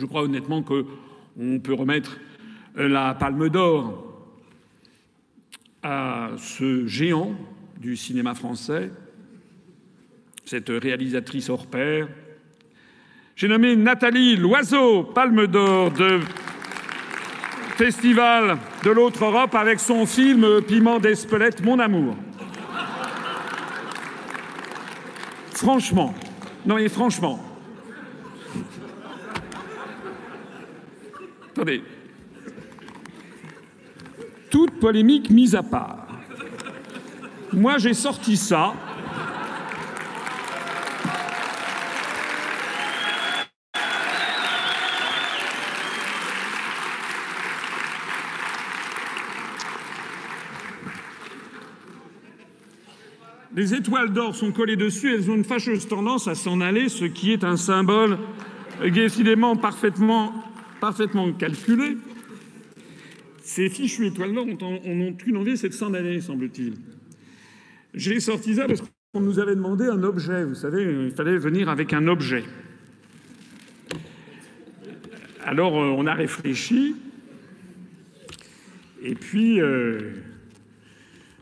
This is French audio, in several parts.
Je crois honnêtement qu'on peut remettre la Palme d'Or à ce géant du cinéma français, cette réalisatrice hors pair. J'ai nommé Nathalie Loiseau, Palme d'Or de Festival de l'Autre Europe avec son film Piment d'Espelette, Mon amour. Franchement, non mais franchement, attendez, toute polémique mise à part, moi j'ai sorti ça. Les étoiles d'or sont collées dessus, elles ont une fâcheuse tendance à s'en aller, ce qui est un symbole décidément parfaitement calculé. Ces fichues étoiles d'or ont une envie, c'est de s'en aller, semble-t-il. J'ai sorti ça parce qu'on nous avait demandé un objet, vous savez, il fallait venir avec un objet. Alors on a réfléchi, et puis...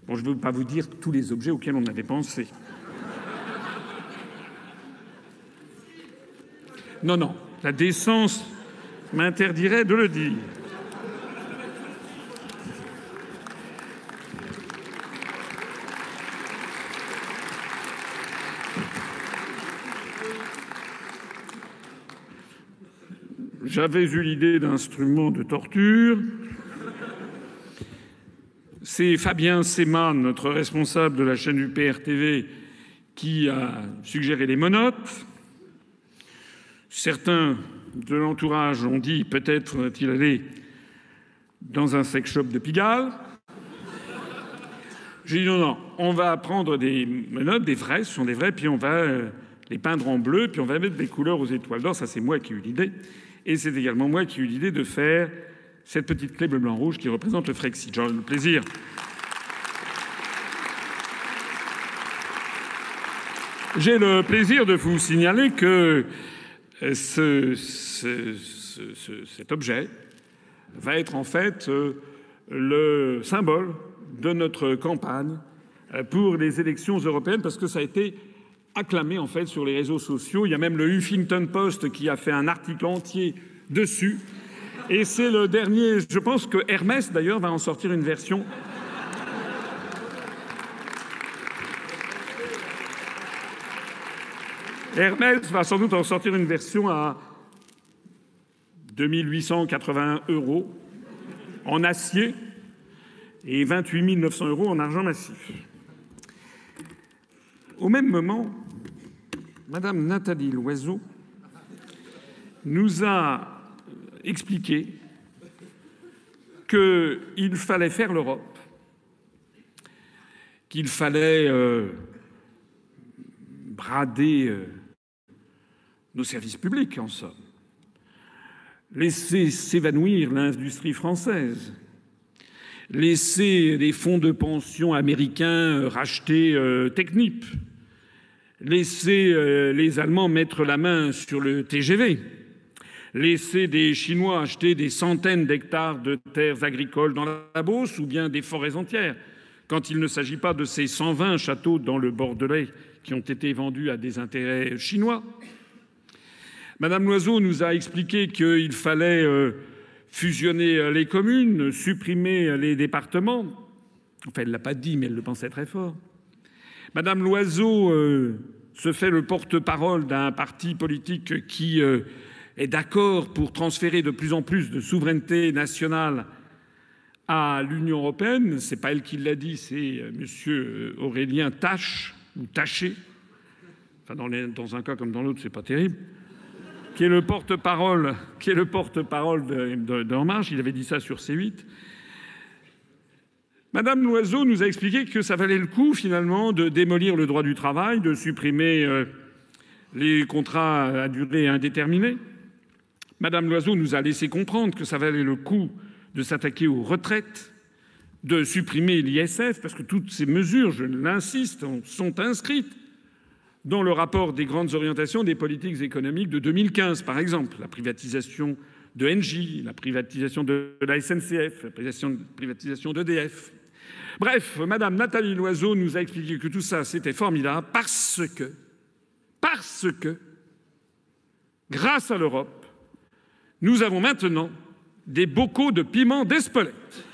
Bon, je ne veux pas vous dire tous les objets auxquels on avait pensé. Non, non, la décence m'interdirait de le dire. J'avais eu l'idée d'instruments de torture. C'est Fabien Seman, notre responsable de la chaîne UPR-TV, qui a suggéré les monotes. Certains de l'entourage ont dit peut-être va-t-il aller dans un sex shop de Pigalle. J'ai dit non, on va prendre des menottes, des vrais, ce sont des vrais, puis on va les peindre en bleu, puis on va mettre des couleurs aux étoiles d'or. Ça, c'est moi qui ai eu l'idée. Et c'est également moi qui ai eu l'idée de faire cette petite clé bleu, blanc, rouge qui représente le Frexit. J'aurai le plaisir. J'ai le plaisir de vous signaler que cet objet va être en fait le symbole de notre campagne pour les élections européennes, parce que ça a été acclamé en fait sur les réseaux sociaux. Il y a même le Huffington Post qui a fait un article entier dessus. Et c'est le dernier. Je pense que Hermès, d'ailleurs, va en sortir une version. Hermès va sans doute en sortir une version à 2 881 € en acier et 28 900 € en argent massif. Au même moment, Madame Nathalie Loiseau nous a expliqué qu'il fallait faire l'Europe, qu'il fallait brader nos services publics, en somme, laisser s'évanouir l'industrie française, laisser les fonds de pension américains racheter Technip, laisser les Allemands mettre la main sur le TGV, laisser des Chinois acheter des centaines d'hectares de terres agricoles dans la Beauce ou bien des forêts entières, quand il ne s'agit pas de ces 120 châteaux dans le Bordelais qui ont été vendus à des intérêts chinois. Madame Loiseau nous a expliqué qu'il fallait fusionner les communes, supprimer les départements. Enfin, elle ne l'a pas dit, mais elle le pensait très fort. Madame Loiseau se fait le porte-parole d'un parti politique qui est d'accord pour transférer de plus en plus de souveraineté nationale à l'Union européenne. Ce n'est pas elle qui l'a dit, c'est M. Aurélien Tache, ou Taché. Enfin, dans un cas comme dans l'autre, c'est pas terrible. Qui est le porte-parole d'En Marche. Il avait dit ça sur C8. Madame Loiseau nous a expliqué que ça valait le coup, finalement, de démolir le droit du travail, de supprimer les contrats à durée indéterminée. Madame Loiseau nous a laissé comprendre que ça valait le coup de s'attaquer aux retraites, de supprimer l'ISF, parce que toutes ces mesures, je l'insiste, sont inscrites dans le rapport des grandes orientations des politiques économiques de 2015, par exemple, la privatisation de Engie, la privatisation de la SNCF, la privatisation d'EDF. Bref, Madame Nathalie Loiseau nous a expliqué que tout ça, c'était formidable parce que, grâce à l'Europe, nous avons maintenant des bocaux de piment d'Espelette.